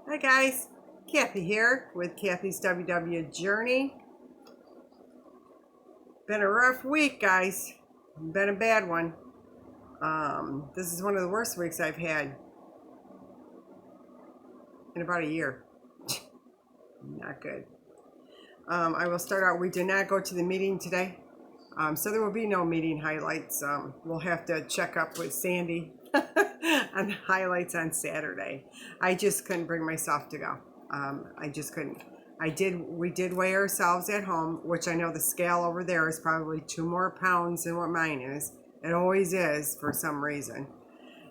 Hi guys, Kathy here with Kathy's WW Journey. Been a rough week, guys. Been a bad one. This is one of the worst weeks I've had in about a year. Not good. I will start out. We did not go to the meeting today, so there will be no meeting highlights. We'll have to check up with Sandy on the highlights on Saturday. I just couldn't bring myself to go. I just couldn't. We did weigh ourselves at home, which I know the scale over there is probably 2 more pounds than what mine is. It always is for some reason.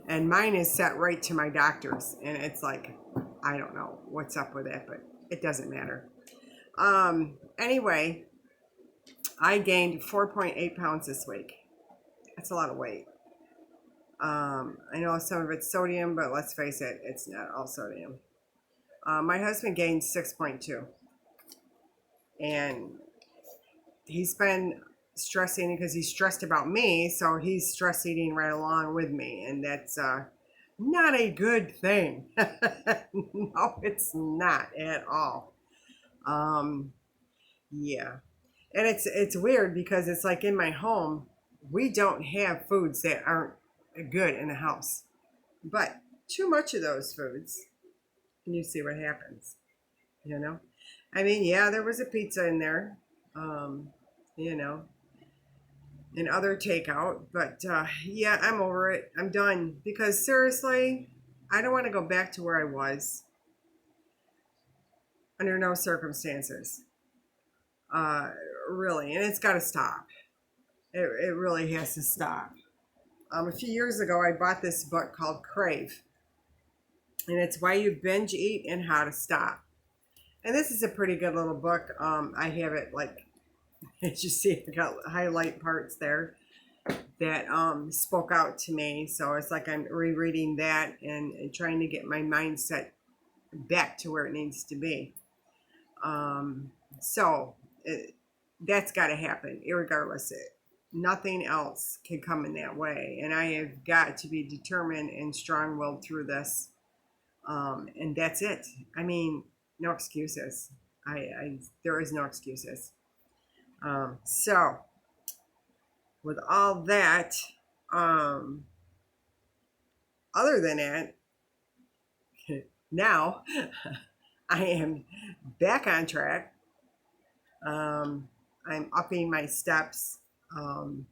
And mine is set right to my doctor's. And it's like, I don't know what's up with it, but it doesn't matter. Anyway, I gained 4.8 pounds this week. That's a lot of weight. I know some of it's sodium, but let's face it, it's not all sodium. My husband gained 6.2, and he's been stress eating because he's stressed about me, so he's stress eating right along with me, and that's not a good thing. No, it's not at all. Um, yeah, and it's weird because it's like in my home, we don't have foods that aren't good in the house, but too much of those foods, and you see what happens. You know, I mean, yeah, there was a pizza in there, um, you know, and other takeout, but yeah, I'm over it. I'm done because seriously, I don't want to go back to where I was under no circumstances. Uh, really, and it's got to stop. It really has to stop. A few years ago, I bought this book called Crave, and it's Why You Binge Eat and How to Stop. And this is a pretty good little book. I have it like, as you see, I got highlight parts there that spoke out to me. So it's like I'm rereading that and trying to get my mindset back to where it needs to be. Um, so it, that's got to happen, irregardless. Nothing else can come in that way. And I have got to be determined and strong willed through this. And that's it. I mean, no excuses. There is no excuses. So, with all that, um, other than that, now I am back on track. I'm upping my steps. Um,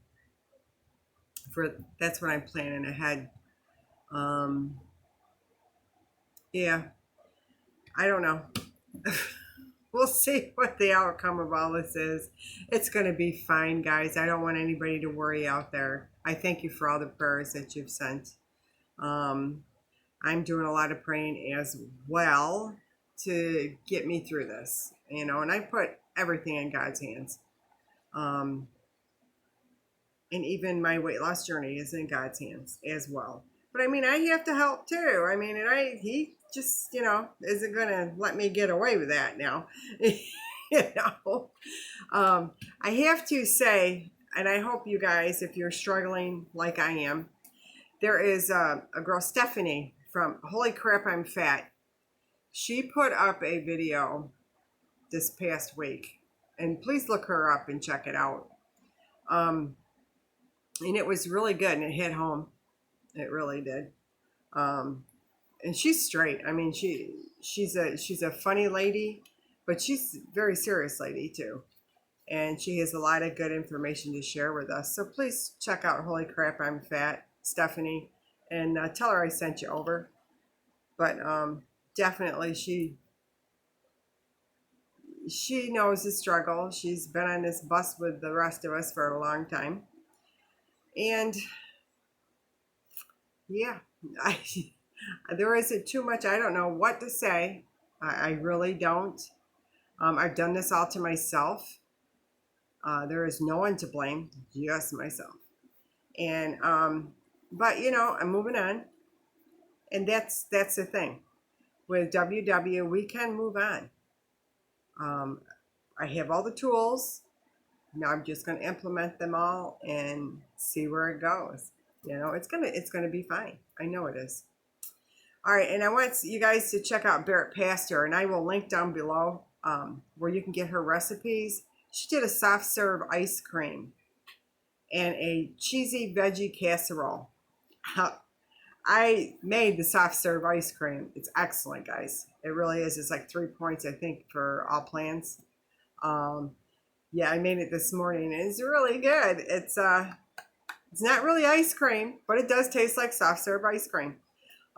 for that's what I'm planning ahead. Um, yeah, I don't know. We'll see what the outcome of all this is. It's going to be fine, guys. I don't want anybody to worry out there. I thank you for all the prayers that you've sent. Um, I'm doing a lot of praying as well to get me through this, and I put everything in God's hands. Um, and even my weight loss journey is in God's hands as well. But I mean, I have to help too. I mean, he just, isn't going to let me get away with that now. you know, I have to say, and I hope you guys, if you're struggling like I am, there is a girl, Stephanie, from Holy Crap, I'm Fat. She put up a video this past week, and please look her up and check it out. And it was really good, and it hit home. It really did. Um, and she's straight. I mean, she's a funny lady, but she's a very serious lady too. And she has a lot of good information to share with us. So please check out Holy Crap, I'm Fat, Stephanie, and tell her I sent you over. But definitely, she knows the struggle. She's been on this bus with the rest of us for a long time, and yeah, I there isn't too much. I don't know what to say. I really don't. I've done this all to myself. There is no one to blame, just myself. And but I'm moving on, and that's the thing with WW. We can move on. Um, I have all the tools. Now I'm just going to implement them all and see where it goes. It's gonna be fine. I know it is. All right, and I want you guys to check out Barrett Pastor, and I will link down below where you can get her recipes. She did a soft serve ice cream and a cheesy veggie casserole. I made the soft serve ice cream. It's excellent, guys. It really is. It's like 3 points, I think, for all plans. Yeah, I made it this morning. It's really good. It's not really ice cream, but it does taste like soft serve ice cream.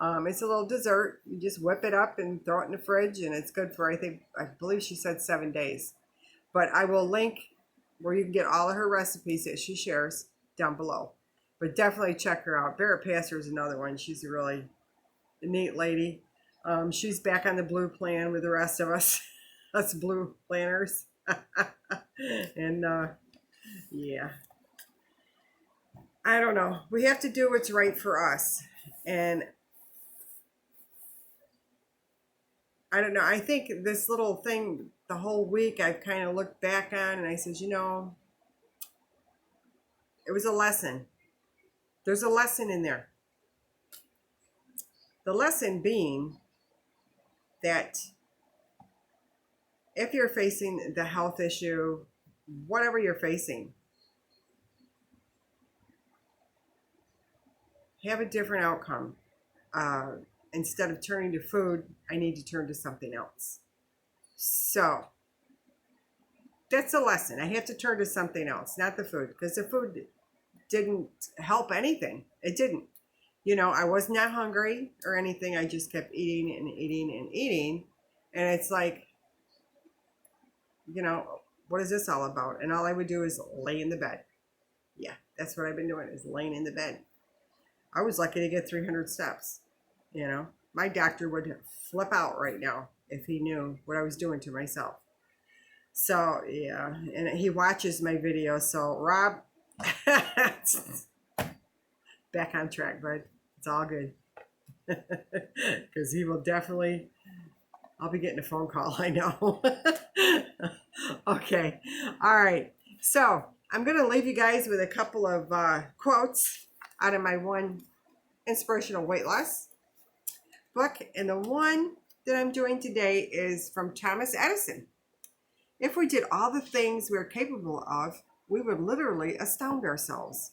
It's a little dessert. You just whip it up and throw it in the fridge, and it's good for, I believe she said 7 days. But I will link where you can get all of her recipes that she shares down below. But definitely check her out. Barrett Pastor is another one. She's a really neat lady. She's back on the blue plan with the rest of us, us blue planners. And yeah, I don't know. We have to do what's right for us. And I don't know. I think this little thing, the whole week, I've kind of looked back on and I said, you know, it was a lesson. There's a lesson in there. The lesson being that if you're facing the health issue, whatever you're facing, have a different outcome. Instead of turning to food, I need to turn to something else. So that's a lesson. I have to turn to something else, not the food, because the food didn't help anything. It didn't. You know, I was not hungry or anything. I just kept eating and eating and eating. And it's like, you know, what is this all about? And all I would do is lay in the bed. Yeah, that's what I've been doing, is laying in the bed. I was lucky to get 300 steps. You know, my doctor would flip out right now if he knew what I was doing to myself. So, yeah, and he watches my videos. So, Rob, back on track, bud. It's all good. Because he will definitely, I'll be getting a phone call, I know. Okay, all right. So, I'm going to leave you guys with a couple of quotes out of my one inspirational weight loss book. And the one that I'm doing today is from Thomas Edison. If we did all the things we're capable of, we would literally astound ourselves.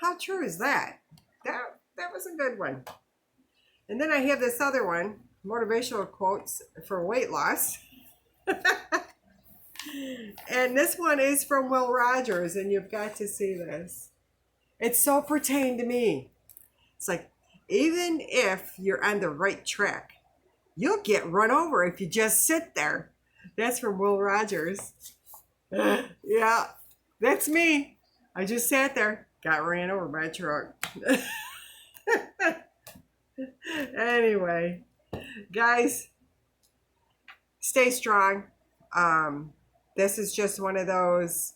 How true is that? That was a good one. And then I have this other one, motivational quotes for weight loss. And this one is from Will Rogers, and you've got to see this. It's so pertaining to me. It's like, even if you're on the right track, you'll get run over if you just sit there. That's from Will Rogers. Yeah, that's me. I just sat there, got ran over by a truck. Anyway, guys, stay strong. This is just one of those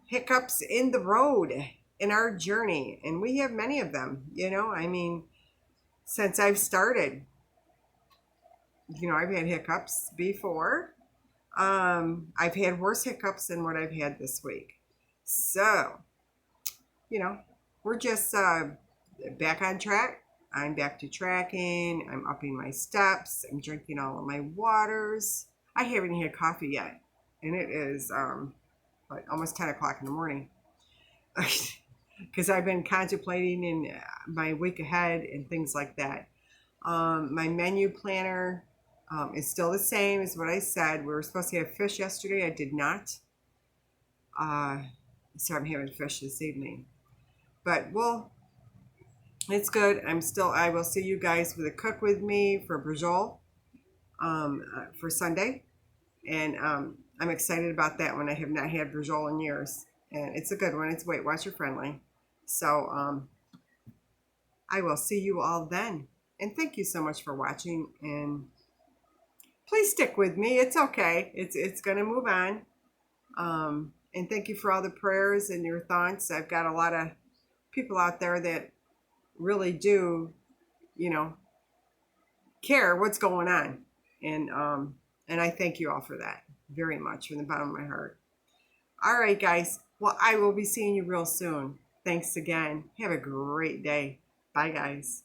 hiccups in the road in our journey, and we have many of them. You know, I mean, since I've started, you know, I've had hiccups before. I've had worse hiccups than what I've had this week. So, you know, we're just back on track. I'm back to tracking. I'm upping my steps. I'm drinking all of my waters. I haven't had coffee yet, and it is like almost 10 o'clock in the morning. Because I've been contemplating in my week ahead and things like that. My menu planner is still the same as what I said. We were supposed to have fish yesterday. I did not. So I'm having fish this evening. But, well, it's good. I will see you guys with a cook with me for brajol for Sunday. And I'm excited about that one. I have not had brajol in years. And it's a good one. It's Weight Watcher friendly. So I will see you all then. And thank you so much for watching. And please stick with me. It's okay. It's going to move on. And thank you for all the prayers and your thoughts. I've got a lot of people out there that really do, you know, care what's going on. And I thank you all for that very much from the bottom of my heart. All right, guys. Well, I will be seeing you real soon. Thanks again. Have a great day. Bye, guys.